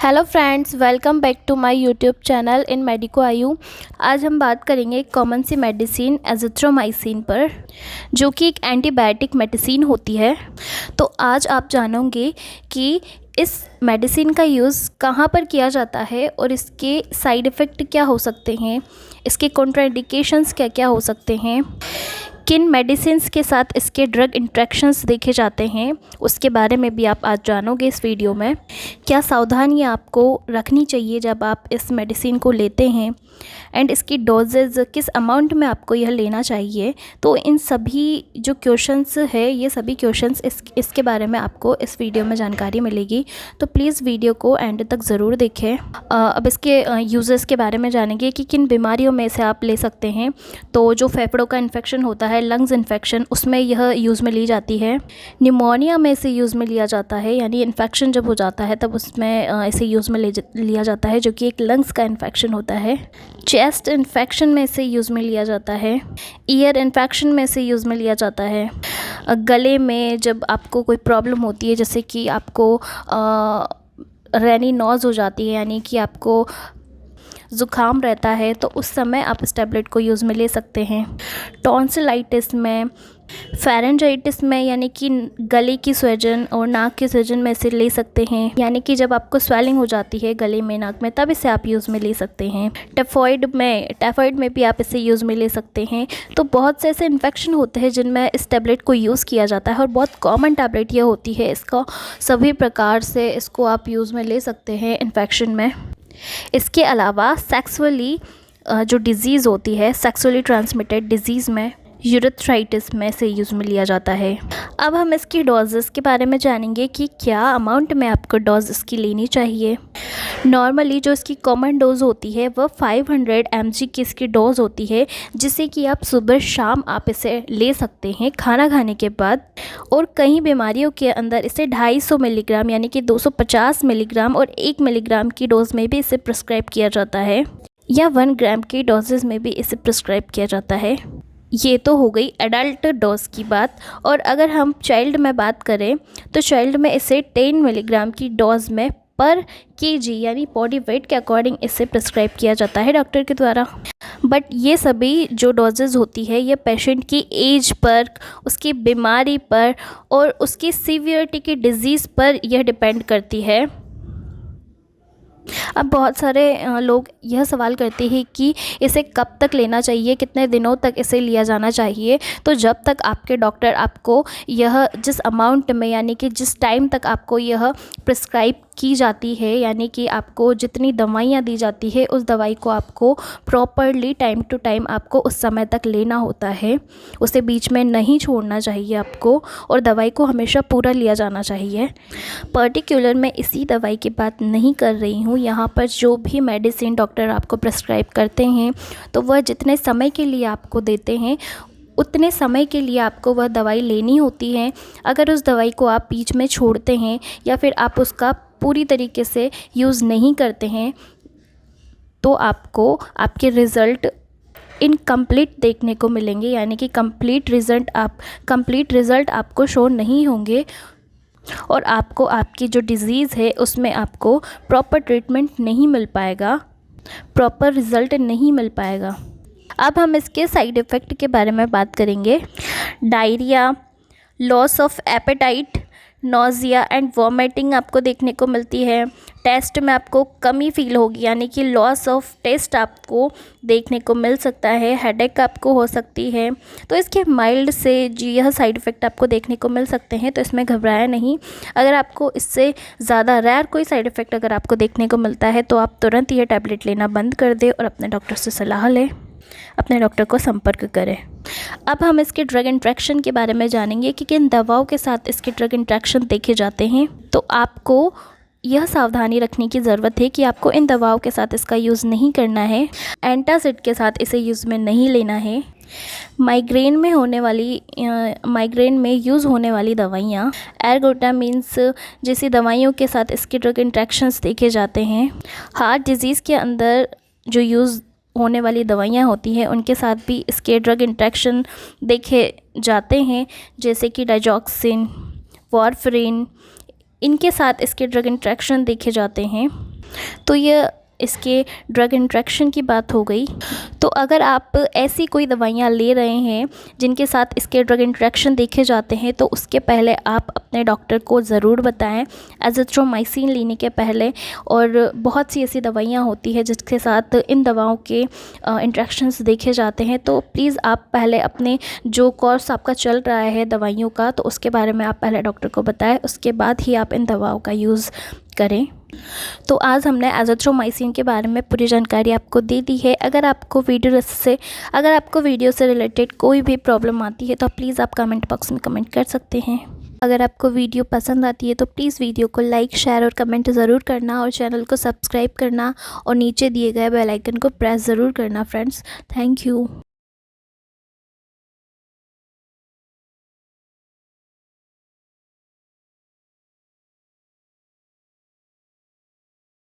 Hello friends, welcome back to my YouTube channel in medico Ayu. आज हम बात करेंगे एक कॉमन सी मेडिसिन एजिथ्रोमाइसिन पर, जो कि एक एंटीबायोटिक मेडिसिन होती है। तो आज आप जानोगे कि इस मेडिसिन का यूज़ कहाँ पर किया जाता है और इसके साइड इफ़ेक्ट क्या हो सकते हैं, इसके कॉन्ट्राइंडिकेशंस क्या क्या हो सकते हैं, किन मेडिसिन्स के साथ इसके ड्रग इंट्रैक्शंस देखे जाते हैं, उसके बारे में भी आप आज जानोगे इस वीडियो में। क्या सावधानियाँ आपको रखनी चाहिए जब आप इस मेडिसिन को लेते हैं एंड इसकी डोजेज़ किस अमाउंट में आपको यह लेना चाहिए। तो इन सभी जो क्वेश्चंस है, ये सभी क्वेश्चंस इसके बारे में आपको इस वीडियो में जानकारी मिलेगी। तो प्लीज़ वीडियो को एंड तक ज़रूर देखें। अब इसके यूजेस के बारे में जानेंगे कि किन बीमारियों में इसे आप ले सकते हैं। तो जो फेफड़ों का इन्फेक्शन होता है, लंग्स इन्फेक्शन, उसमें यह यूज़ में ली जाती है। निमोनिया में इसे यूज़ में लिया जाता है, यानी इन्फेक्शन जब हो जाता है तब उसमें इसे यूज़ में लिया जाता है, जो कि एक लंग्स का इन्फेक्शन होता है। चेस्ट इन्फेक्शन में इसे यूज़ में लिया जाता है। ईयर इन्फेक्शन में इसे यूज़ में लिया जाता है। गले में जब आपको कोई प्रॉब्लम होती है, जैसे कि आपको रैनी नोज़ हो जाती है, यानी कि आपको ज़ुकाम रहता है, तो उस समय आप इस टैबलेट को यूज़ में ले सकते हैं। टॉन्सिलाइटिस में, फेरेंजाइटिस में, यानी कि गले की सूजन और नाक की सूजन में इसे ले सकते हैं, यानी कि जब आपको स्वेलिंग हो जाती है गले में, नाक में, तब इसे आप यूज़ में ले सकते हैं। टाइफाइड में भी आप इसे यूज़ में ले सकते हैं। तो बहुत से ऐसे इन्फेक्शन होते हैं जिनमें इस टैबलेट को यूज़ किया जाता है, और बहुत कॉमन टैबलेट ये होती है। इसका सभी प्रकार से इसको आप यूज़ में ले सकते हैं इन्फेक्शन में। इसके अलावा सेक्सुअली जो डिज़ीज़ होती है, सेक्सुअली ट्रांसमिटेड डिज़ीज़ में, यूरेथ्राइटिस में से यूज़ में लिया जाता है। अब हम इसकी डोजेस के बारे में जानेंगे कि क्या अमाउंट में आपको डोज इसकी लेनी चाहिए। नॉर्मली जो इसकी कॉमन डोज होती है वह 500 mg की इसकी डोज होती है, जिसे कि आप सुबह शाम आप इसे ले सकते हैं खाना खाने के बाद। और कई बीमारियों के अंदर इसे 250 मिलीग्राम यानी कि 250 मिलीग्राम और 1 मिलीग्राम की डोज में भी इसे प्रिस्क्राइब किया जाता है, या 1 ग्राम की डोजेज़ में भी इसे प्रिस्क्राइब किया जाता है। ये तो हो गई एडल्ट डोज की बात। और अगर हम चाइल्ड में बात करें तो चाइल्ड में इसे 10 मिलीग्राम की डोज में पर केजी यानी बॉडी वेट के अकॉर्डिंग इसे प्रिस्क्राइब किया जाता है डॉक्टर के द्वारा। बट ये सभी जो डोजेज़ होती है, ये पेशेंट की एज पर, उसकी बीमारी पर और उसकी सीवियरिटी की डिज़ीज़ पर यह डिपेंड करती है। अब बहुत सारे लोग यह सवाल करते हैं कि इसे कब तक लेना चाहिए, कितने दिनों तक इसे लिया जाना चाहिए। तो जब तक आपके डॉक्टर आपको यह जिस अमाउंट में, यानी कि जिस टाइम तक आपको यह प्रिस्क्राइब की जाती है, यानी कि आपको जितनी दवाइयाँ दी जाती है, उस दवाई को आपको प्रॉपरली टाइम टू टाइम आपको उस समय तक लेना होता है। उसे बीच में नहीं छोड़ना चाहिए आपको, और दवाई को हमेशा पूरा लिया जाना चाहिए। पर्टिकुलर मैं इसी दवाई की बात नहीं कर रही हूँ। यहाँ पर जो भी मेडिसिन डॉक्टर आपको प्रिस्क्राइब करते हैं, तो वह जितने समय के लिए आपको देते हैं, उतने समय के लिए आपको वह दवाई लेनी होती है। अगर उस दवाई को आप बीच में छोड़ते हैं या फिर आप उसका पूरी तरीके से यूज़ नहीं करते हैं, तो आपको आपके रिज़ल्ट इनकम्प्लीट देखने को मिलेंगे, यानी कि कंप्लीट रिज़ल्ट आपको शो नहीं होंगे, और आपको आपकी जो डिज़ीज़ है उसमें आपको प्रॉपर ट्रीटमेंट नहीं मिल पाएगा, प्रॉपर रिज़ल्ट नहीं मिल पाएगा। अब हम इसके साइड इफ़ेक्ट के बारे में बात करेंगे। Diarrhoea, loss of appetite, nausea and vomiting आपको देखने को मिलती है। टेस्ट में आपको कमी फील होगी, यानी कि लॉस ऑफ टेस्ट आपको देखने को मिल सकता है। हेडेक आपको हो सकती है। तो इसके माइल्ड से यह साइड इफ़ेक्ट आपको देखने को मिल सकते हैं, तो इसमें घबराया नहीं। अगर आपको इससे ज़्यादा रेयर कोई साइड इफ़ेक्ट अगर आपको देखने को मिलता है, तो आप तुरंत यह टैबलेट लेना बंद कर दें और अपने डॉक्टर से सलाह लें, अपने डॉक्टर को संपर्क करें। अब हम इसके ड्रग इंट्रैक्शन के बारे में जानेंगे कि किन दवाओं के साथ इसके ड्रग इंट्रैक्शन देखे जाते हैं। तो आपको यह सावधानी रखने की ज़रूरत है कि आपको इन दवाओं के साथ इसका यूज़ नहीं करना है। एंटासिड के साथ इसे यूज़ में नहीं लेना है। माइग्रेन में यूज़ होने वाली दवाइयाँ, एर्गोटामिन्स जैसी दवाइयों के साथ इसके ड्रग इंट्रैक्शंस देखे जाते हैं। हार्ट डिजीज़ के अंदर जो यूज़ होने वाली दवाइयाँ होती हैं, उनके साथ भी इसके ड्रग इंट्रैक्शन देखे जाते हैं, जैसे कि डाइजॉक्सिन, वारफरिन, इनके साथ इसके ड्रग इंट्रैक्शन देखे जाते हैं। तो ये इसके ड्रग इंट्रैक्शन की बात हो गई। तो अगर आप ऐसी कोई दवाइयाँ ले रहे हैं जिनके साथ इसके ड्रग इंट्रैक्शन देखे जाते हैं तो उसके पहले आप अपने डॉक्टर को ज़रूर बताएं एजिथ्रोमाइसिन लेने के पहले। और बहुत सी ऐसी दवाइयाँ होती है जिसके साथ इन दवाओं के इंट्रैक्शंस देखे जाते हैं, तो प्लीज़ आप पहले अपने जो कोर्स आपका चल रहा है दवाइयों का तो उसके बारे में आप पहले डॉक्टर को बताएं, उसके बाद ही आप इन दवाओं का यूज़ करें। तो आज हमने एजिथ्रोमाइसिन के बारे में पूरी जानकारी आपको दे दी है। अगर आपको वीडियो से रिलेटेड कोई भी प्रॉब्लम आती है तो प्लीज़ आप कमेंट बॉक्स में कमेंट कर सकते हैं। अगर आपको वीडियो पसंद आती है तो प्लीज़ वीडियो को लाइक, शेयर और कमेंट ज़रूर करना और चैनल को सब्सक्राइब करना और नीचे दिए गए बेल आइकन को प्रेस ज़रूर करना फ्रेंड्स। Thank you.